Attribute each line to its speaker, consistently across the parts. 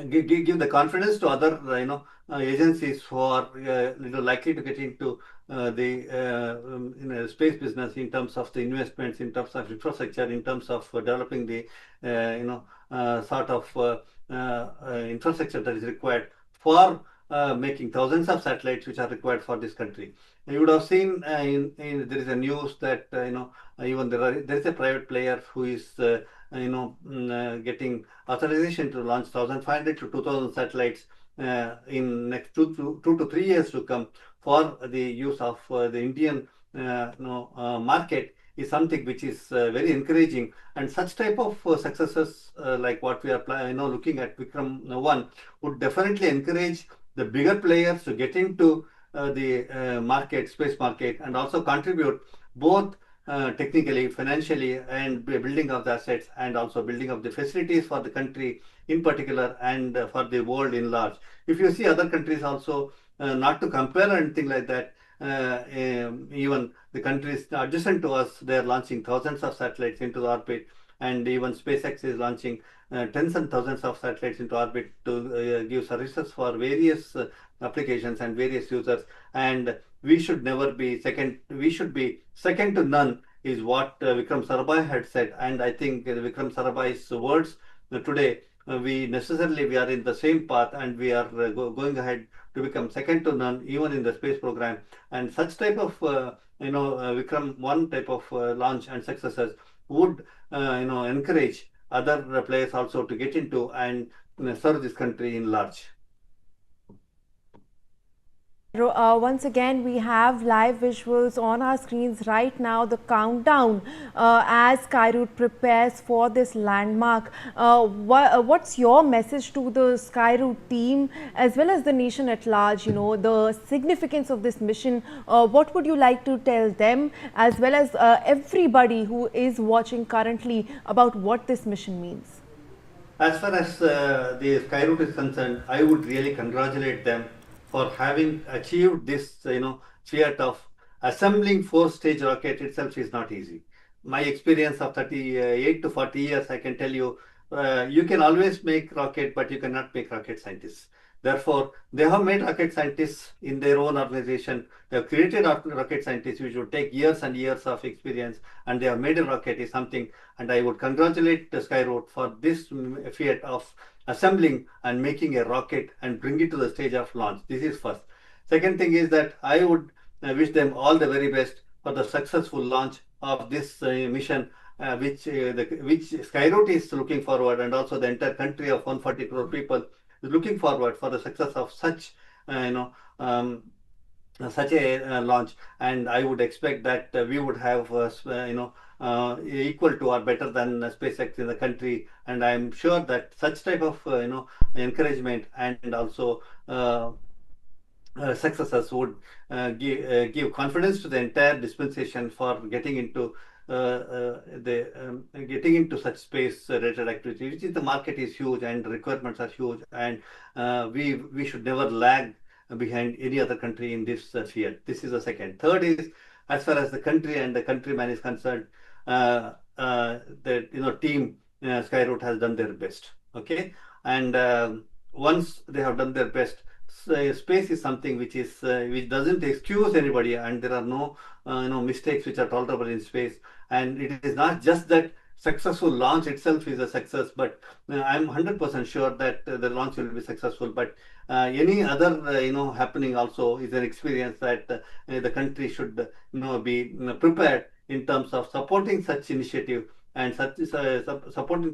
Speaker 1: give the confidence to other agencies who are likely to get into the space business in terms of the investments, in terms of infrastructure, in terms of developing the sort of infrastructure that is required for making thousands of satellites which are required for this country. You would have seen there is a news that even there is a private player who is getting authorization to launch 1,500 to 2,000 satellites in next 2 to 3 years to come for the use of the Indian market is something which is very encouraging, and such type of successes like what we are looking at Vikram-1 would definitely encourage the bigger players to get into the space market, and also contribute both technically, financially, and building of the assets, and also building of the facilities for the country in particular, and for the world in large. If you see other countries also, not to compare or anything like that, even the countries adjacent to us, they are launching thousands of satellites into the orbit, and even SpaceX is launching tens and thousands of satellites into orbit to give services for various applications and various users. And we should never be second. We should be second to none, is what Vikram Sarabhai had said. And I think Vikram Sarabhai's words today, we are in the same path, and we are going ahead to become second to none even in the space program. And such type of Vikram-1 type of launch and successes would encourage other players also to get into and serve this country in large.
Speaker 2: Once again, we have live visuals on our screens right now, the countdown as Skyroot prepares for this landmark. What's your message to the Skyroot team as well as the nation at large, the significance of this mission? What would you like to tell them as well as everybody who is watching currently about what this mission means?
Speaker 1: As far as the Skyroot is concerned, I would really congratulate them for having achieved this, feat of assembling 4-stage rocket itself is not easy. My experience of 38 to 40 years, I can tell you, you can always make rocket, but you cannot make rocket scientists. Therefore, they have made rocket scientists in their own organization. They have created rocket scientists which would take years and years of experience, and they have made a rocket is something. And I would congratulate the Skyroot for this feat of assembling and making a rocket and bring it to the stage of launch. This is first. Second thing is that I would wish them all the very best for the successful launch of this mission, which Skyroot is looking forward, and also the entire country of 140 crore people is looking forward for the success of such such a launch. And I would expect that we would have equal to or better than SpaceX in the country, and I'm sure that such type of encouragement and also successes would give confidence to the entire dispensation for getting into such space related activity, which is the market is huge and requirements are huge, and we should never lag behind any other country in this field. This is the second. Third is, as far as the country and the countryman is concerned, the team Skyroot has done their best. Okay, and once they have done their best, space is something which doesn't excuse anybody, and there are no mistakes which are tolerable in space. And it is not just that successful launch itself is a success, but I'm 100% sure that the launch will be successful. But any other happening also is an experience that the country should be prepared in terms of supporting such initiative and supporting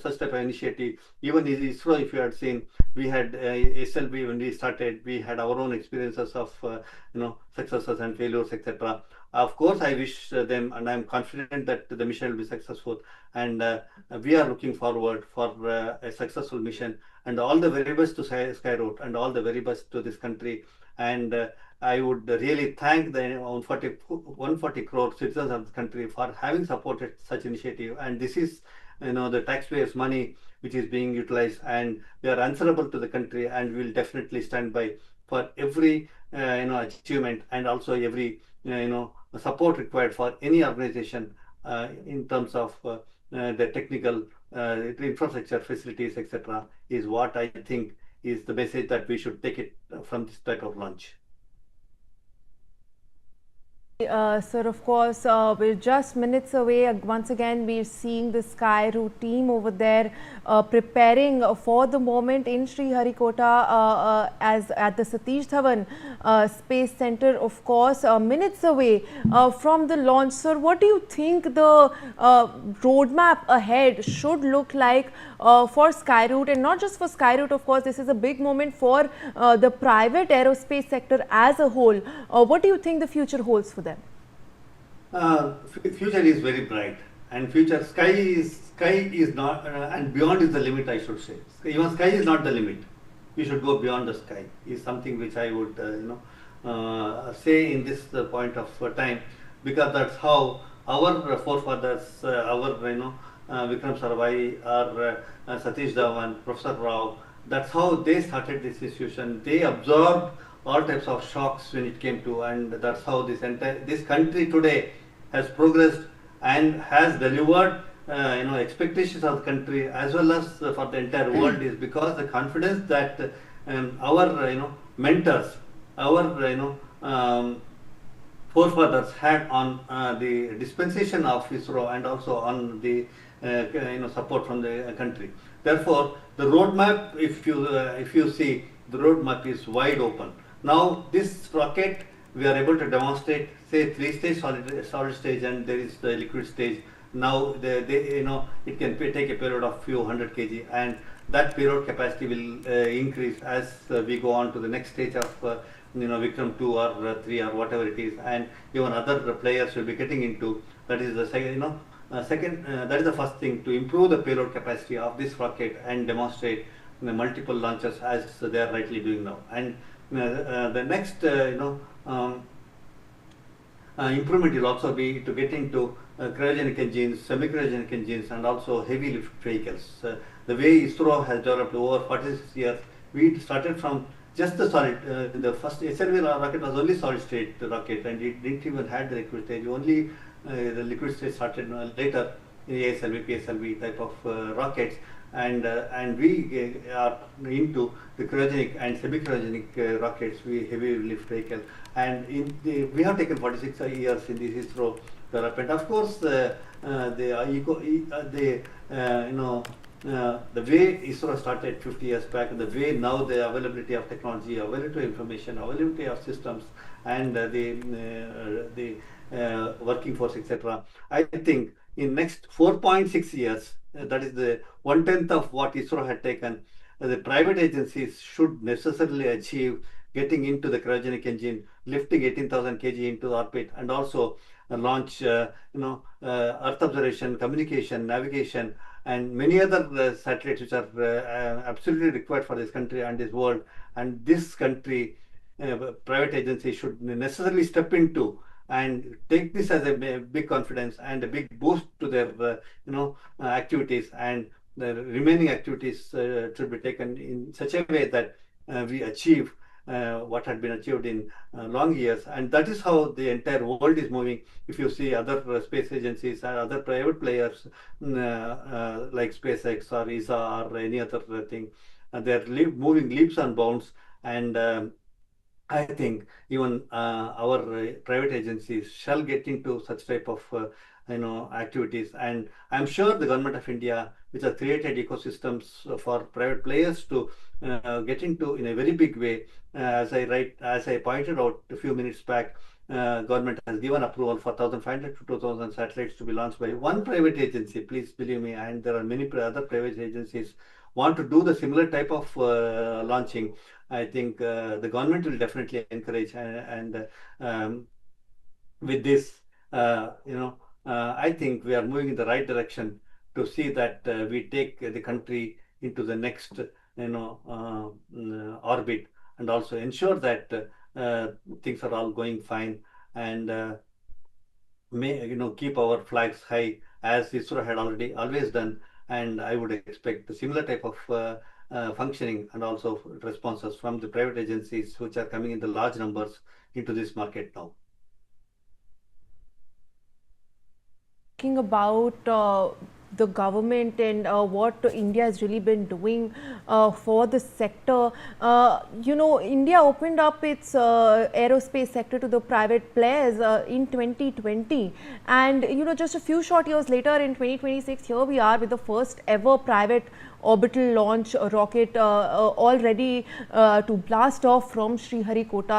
Speaker 1: such type of initiative. Even in ISRO, if you had seen, we had SLB when we started, we had our own experiences of successes and failures, etc. Of course, I wish them, and I'm confident that the mission will be successful, and we are looking forward for a successful mission. And all the very best to Skyroot, and all the very best to this country. And I would really thank the 140 crore citizens of the country for having supported such initiative. And this is, the taxpayers' money which is being utilized, and they are answerable to the country, and will definitely stand by for every achievement, and also every support required for any organization in terms of the technical infrastructure, facilities, etc., is what I think is the message that we should take it from this type of launch.
Speaker 2: Sir, of course, we're just minutes away. Once again, we're seeing the Skyroot team over there preparing for the moment in Sriharikota as at the Satish Dhawan Space Center, of course, minutes away from the launch. Sir, what do you think the roadmap ahead should look like for Skyroot, and not just for Skyroot, of course, this is a big moment for the private aerospace sector as a whole. What do you think the future holds for them?
Speaker 1: Future is very bright, and future sky is not, and beyond is the limit, I should say. Even sky is not the limit. We should go beyond the sky. Is something which I would say in this point of time, because that's how our forefathers, our Vikram Sarabhai or Satish Dhawan, Professor Rao, that's how they started this institution. They absorbed all types of shocks when it came to, and that's how this country today has progressed and has delivered expectations of the country as well as for the entire world, is because the confidence that our mentors, our forefathers had on the dispensation of ISRO and also on the support from the country. Therefore, the roadmap, if you see, the roadmap is wide open. Now, this rocket, we are able to demonstrate, say, 3-stage solid stage, and there is the liquid stage. Now, it can take a period of few hundred kg, and that payload capacity will increase as we go on to the next stage of Vikram 2 or 3 or whatever it is, and even other players will be getting into. That is the second, that is the first thing, to improve the payload capacity of this rocket and demonstrate multiple launches as they are rightly doing now. And the next improvement will also be to get into cryogenic engines, semi-cryogenic engines, and also heavy lift vehicles. The way ISRO has developed over 46 years, we started from just the solid. The first SLV rocket was only solid state rocket, and it didn't even have the liquid stage. Only the liquid stage started later in ASLV, PSLV type of rockets. And we are into the cryogenic and semi-cryogenic rockets, heavy lift vehicle, and we have taken 46 years in this ISRO development. Of course, the way ISRO started 50 years back, the way now the availability of technology, availability of information, availability of systems, and the working force, etc. I think in next 4.6 years, that is the 1/10 of what ISRO had taken, the private agencies should necessarily achieve getting into the cryogenic engine, lifting 18,000 kg into orbit, and also launch Earth observation, communication, navigation, and many other satellites which are absolutely required for this country and this world. And this country, private agencies should necessarily step into and take this as a big confidence and a big boost to their activities, and the remaining activities should be taken in such a way that we achieve what had been achieved in long years. And that is how the entire world is moving. If you see other space agencies and other private players like SpaceX or ESA or any other thing, they're moving leaps and bounds. And I think even our private agencies shall get into such type of activities, and I'm sure the government of India, which has created ecosystems for private players to get into in a very big way. As I pointed out a few minutes back, government has given approval for 1,500 to 2,000 satellites to be launched by one private agency. Please believe me, and there are many other private agencies want to do the similar type of launching. I think the government will definitely encourage, and with this, I think we are moving in the right direction to see that we take the country into the next, orbit, and also ensure that things are all going fine, and keep our flags high as ISRO had always done. And I would expect the similar type of functioning and also responses from the private agencies, which are coming in the large numbers into this market now.
Speaker 2: Talking about the government and what India has really been doing for the sector. India opened up its aerospace sector to the private players in 2020, and just a few short years later in 2026, here we are with the first ever private orbital launch rocket all ready to blast off from Sriharikota.